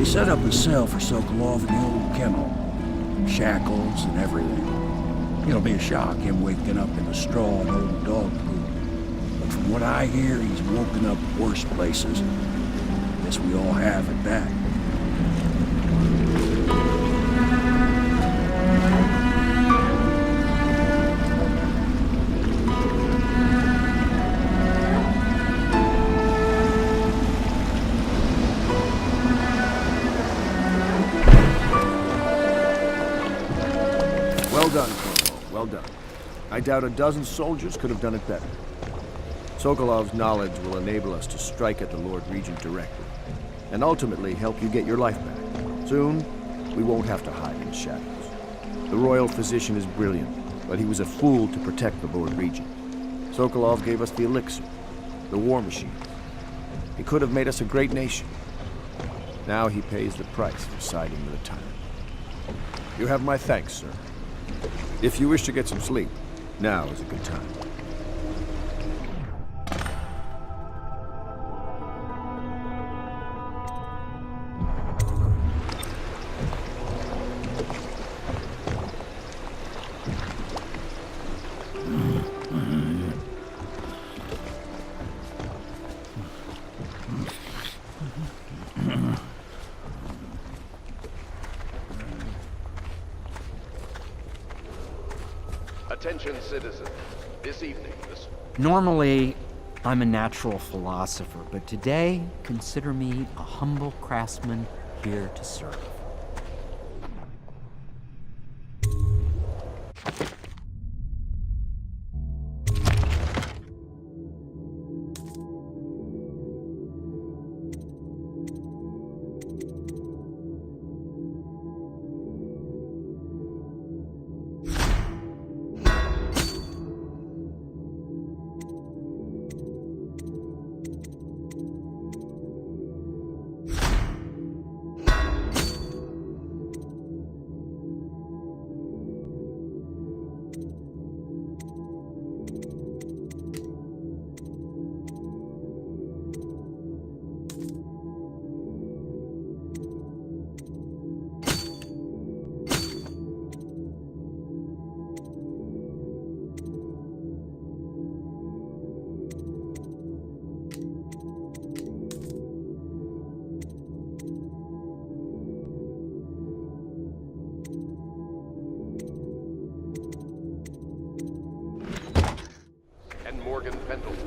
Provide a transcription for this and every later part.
They set up a cell for Sokolov in the old kennel. Shackles and everything. It'll be a shock, him waking up in the straw and old dog poop. But from what I hear, he's woken up worse places. Guess we all have at that. Well done, Corporal. Well done. I doubt a dozen soldiers could have done it better. Sokolov's knowledge will enable us to strike at the Lord Regent directly, and ultimately help you get your life back. Soon, we won't have to hide in the shadows. The royal physician is brilliant, but he was a fool to protect the Lord Regent. Sokolov gave us the elixir, the war machine. He could have made us a great nation. Now he pays the price for siding with a tyrant. You have my thanks, sir. If you wish to get some sleep, now is a good time. Attention, citizens. This evening, Normally, I'm a natural philosopher, but today, consider me a humble craftsman here to serve.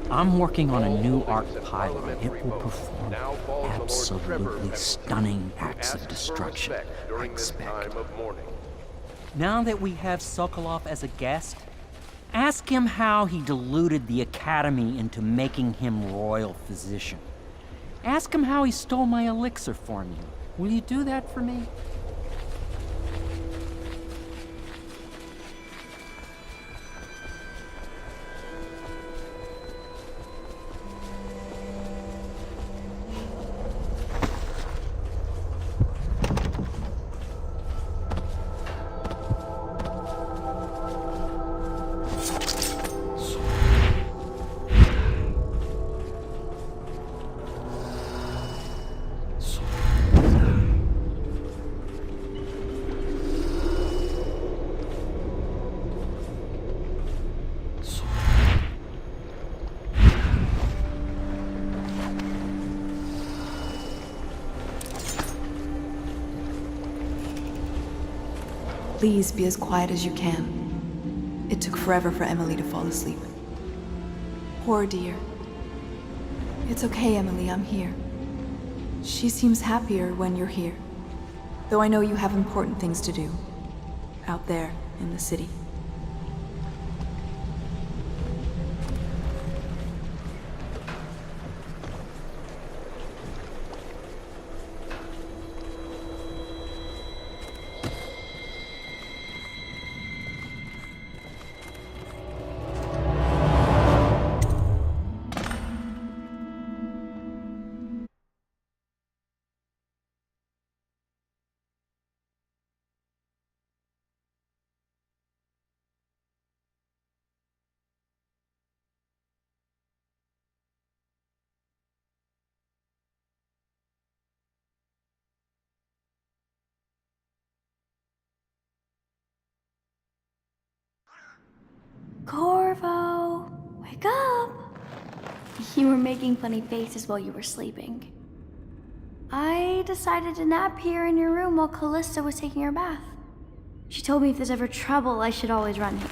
I'm working on a new arc pylon. It will perform absolutely stunning acts of destruction, I expect. Now that we have Sokolov as a guest, ask him how he deluded the Academy into making him royal physician. Ask him how he stole my elixir for me. Will you do that for me? Please be as quiet as you can. It took forever for Emily to fall asleep. Poor dear. It's okay, Emily, I'm here. She seems happier when you're here. Though I know you have important things to do. Out there, in the city. Corvo, wake up! You were making funny faces while you were sleeping. I decided to nap here in your room while Callista was taking her bath. She told me if there's ever trouble, I should always run here.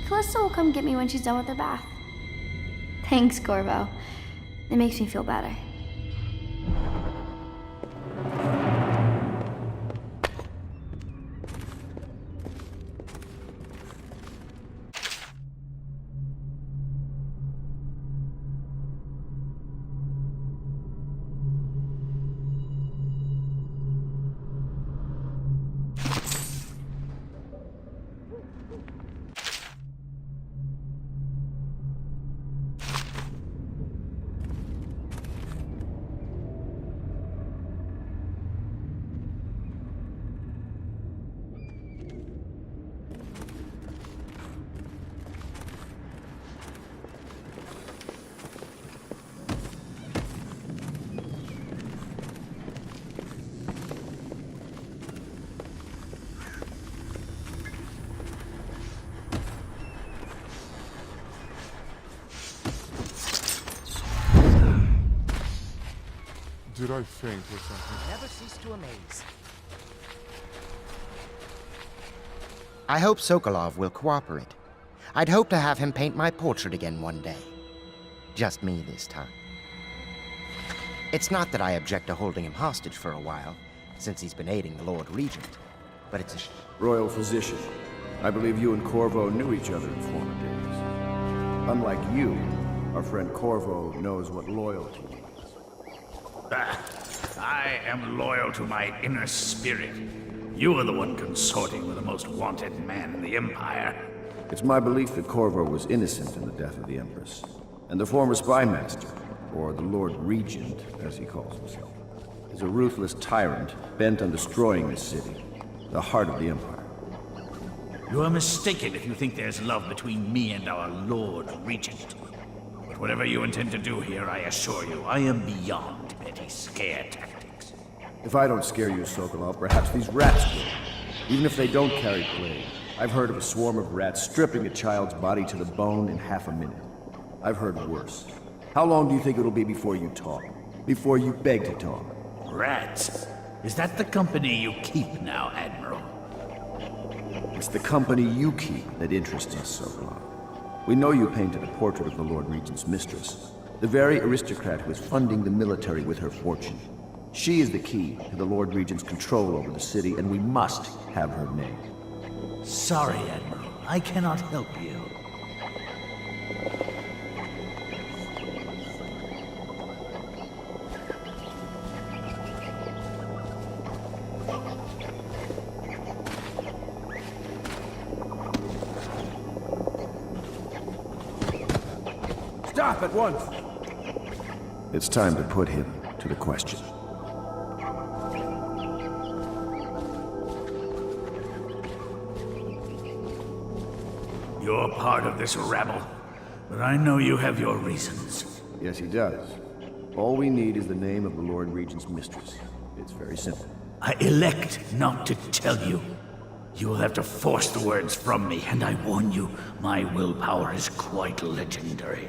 Callista will come get me when she's done with her bath. Thanks, Corvo. It makes me feel better. Did I faint or something? Never cease to amaze. I hope Sokolov will cooperate. I'd hope to have him paint my portrait again one day. Just me this time. It's not that I object to holding him hostage for a while, since he's been aiding the Lord Regent, but it's a Royal Physician, I believe you and Corvo knew each other in former days. Unlike you, our friend Corvo knows what loyalty means. I am loyal to my inner spirit. You are the one consorting with the most wanted man in the Empire. It's my belief that Corvo was innocent in the death of the Empress, and the former spy master, or the Lord Regent, as he calls himself, is a ruthless tyrant bent on destroying this city, the heart of the Empire. You are mistaken if you think there's love between me and our Lord Regent. But whatever you intend to do here, I assure you, I am beyond petty scare tactics. If I don't scare you, Sokolov, perhaps these rats will. Even if they don't carry plague. I've heard of a swarm of rats stripping a child's body to the bone in half a minute. I've heard worse. How long do you think it'll be before you talk? Before you beg to talk? Rats? Is that the company you keep now, Admiral? It's the company you keep that interests us, Sokolov. We know you painted a portrait of the Lord Regent's mistress, the very aristocrat who is funding the military with her fortune. She is the key to the Lord Regent's control over the city, and we must have her name. Sorry, Admiral. I cannot help you. Stop at once! It's time to put him to the question. You're part of this rabble, but I know you have your reasons. Yes, he does. All we need is the name of the Lord Regent's mistress. It's very simple. I elect not to tell you. You will have to force the words from me, and I warn you, my willpower is quite legendary.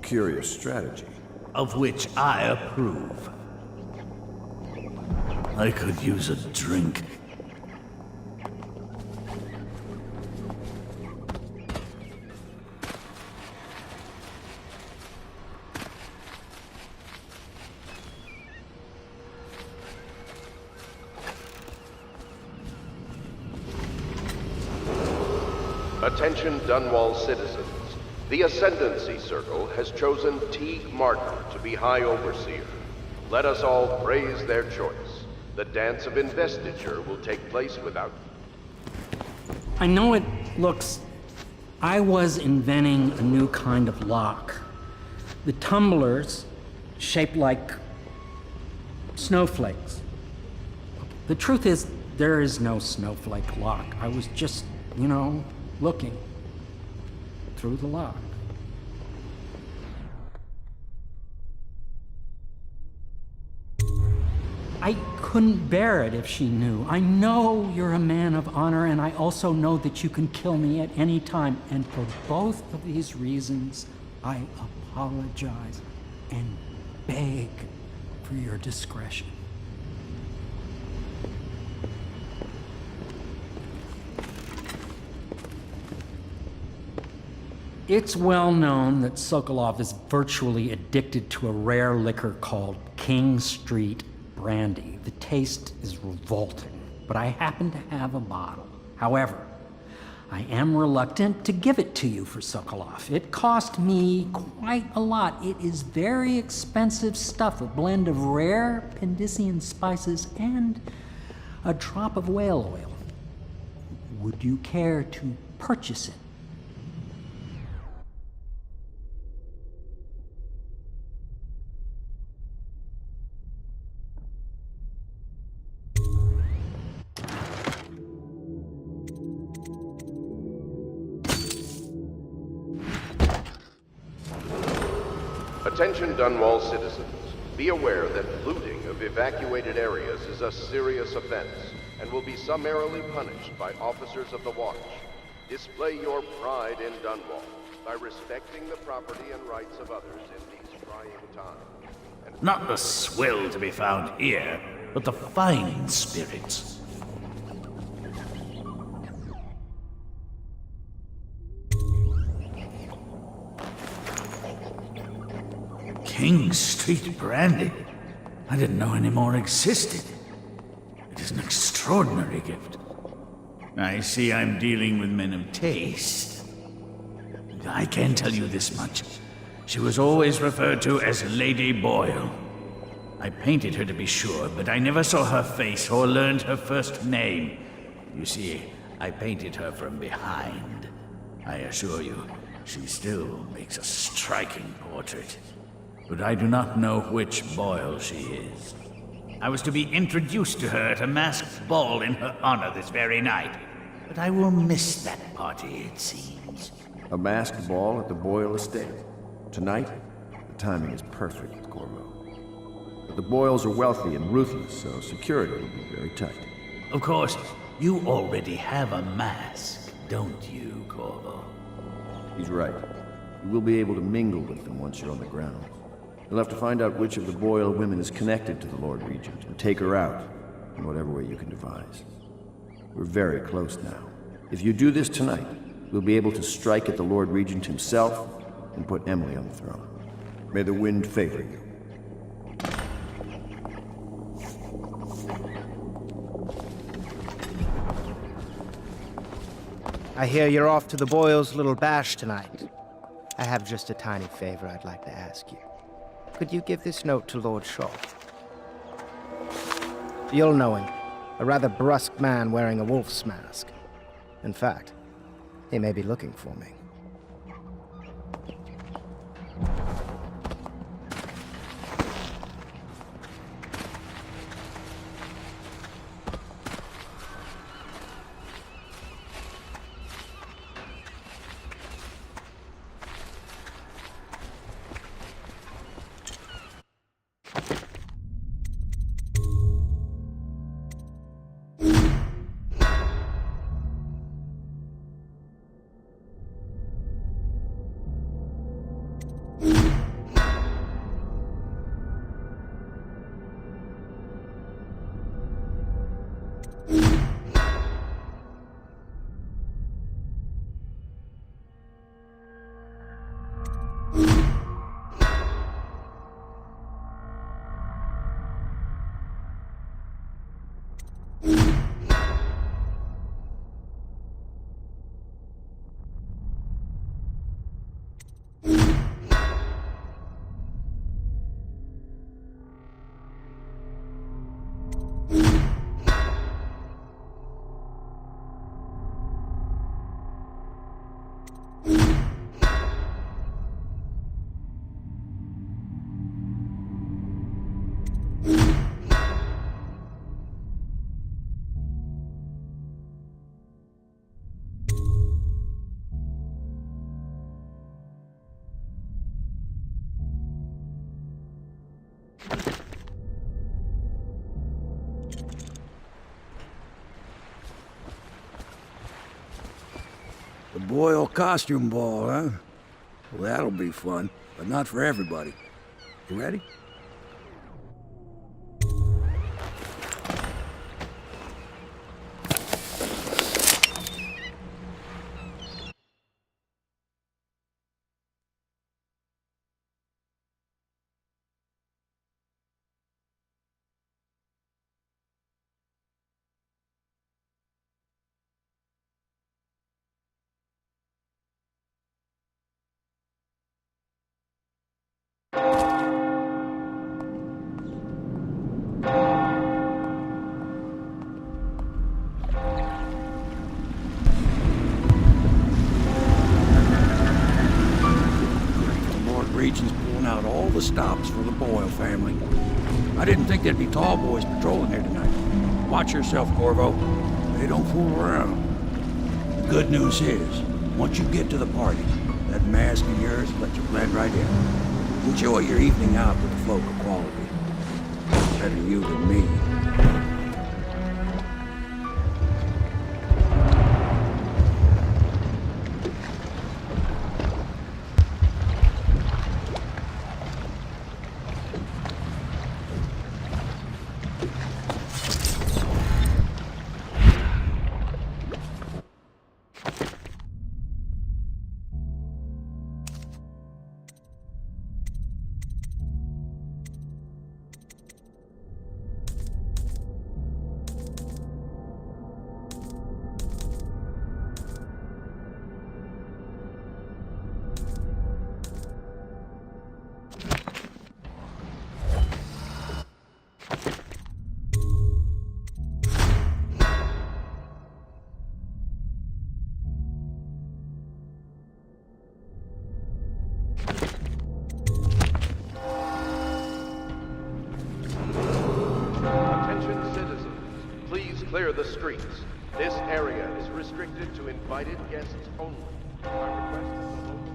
Curious strategy. Of which I approve. I could use a drink. Attention Dunwall citizens. The Ascendancy Circle has chosen Teague Martin to be High Overseer. Let us all praise their choice. The dance of investiture will take place without... I know it looks... I was inventing a new kind of lock. The tumblers, shaped like snowflakes. The truth is, there is no snowflake lock. I was just, looking through the lock. I couldn't bear it if she knew. I know you're a man of honor, and I also know that you can kill me at any time. And for both of these reasons, I apologize and beg for your discretion. It's well known that Sokolov is virtually addicted to a rare liquor called King Street brandy. The taste is revolting, but I happen to have a bottle. However, I am reluctant to give it to you for Sokolov. It cost me quite a lot. It is very expensive stuff, a blend of rare Pendician spices and a drop of whale oil. Would you care to purchase it? Attention Dunwall citizens. Be aware that looting of evacuated areas is a serious offense and will be summarily punished by officers of the watch. Display your pride in Dunwall by respecting the property and rights of others in these trying times. Not the swill to be found here, but the fine spirits. King Street brandy? I didn't know any more existed. It is an extraordinary gift. I see I'm dealing with men of taste. I can tell you this much. She was always referred to as Lady Boyle. I painted her to be sure, but I never saw her face or learned her first name. You see, I painted her from behind. I assure you, she still makes a striking portrait. But I do not know which Boyle she is. I was to be introduced to her at a masked ball in her honor this very night. But I will miss that party, it seems. A masked ball at the Boyle estate. Tonight? The timing is perfect, Corvo. But the Boyles are wealthy and ruthless, so security will be very tight. Of course, you already have a mask, don't you, Corvo? He's right. You will be able to mingle with them once you're on the ground. You'll have to find out which of the Boyle women is connected to the Lord Regent and take her out in whatever way you can devise. We're very close now. If you do this tonight, we'll be able to strike at the Lord Regent himself and put Emily on the throne. May the wind favor you. I hear you're off to the Boyles' little bash tonight. I have just a tiny favor I'd like to ask you. Could you give this note to Lord Shaw? You'll know him. A rather brusque man wearing a wolf's mask. In fact, he may be looking for me. The Boyle costume ball, huh? Well, that'll be fun, but not for everybody. You ready? Region's pulling out all the stops for the Boyle family. I didn't think there'd be tall boys patrolling here tonight. Watch yourself, Corvo. They don't fool around. The good news is, once you get to the party, that mask of yours will let you blend right in. Enjoy your evening out with the folk of quality. Better you than me. Clear the streets. This area is restricted to invited guests only. Our request is the local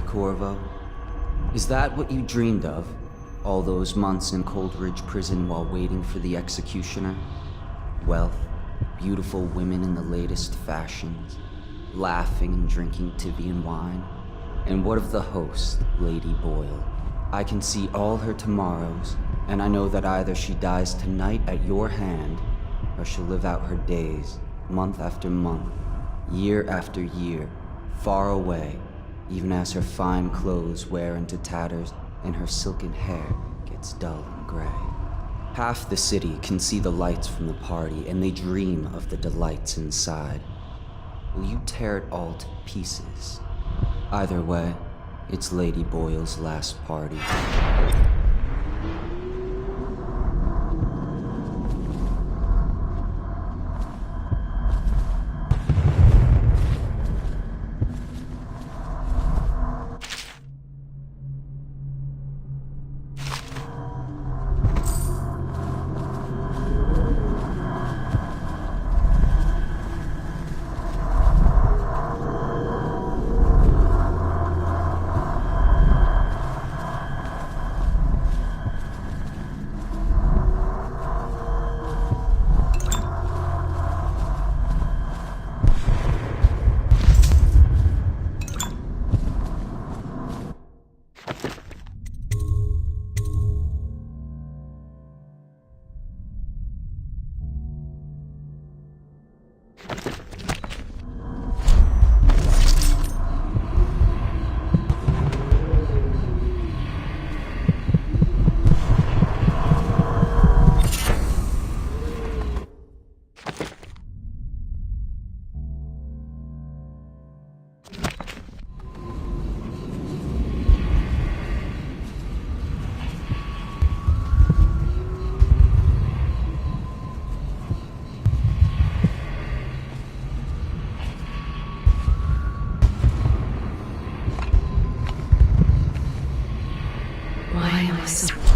Corvo? Is that what you dreamed of? All those months in Coldridge Prison while waiting for the executioner? Wealth, beautiful women in the latest fashions, laughing and drinking Tibian wine? And what of the host, Lady Boyle? I can see all her tomorrows, and I know that either she dies tonight at your hand, or she'll live out her days, month after month, year after year, far away, even as her fine clothes wear into tatters and her silken hair gets dull and gray. Half the city can see the lights from the party, and they dream of the delights inside. Will you tear it all to pieces? Either way, it's Lady Boyle's last party. Why am I so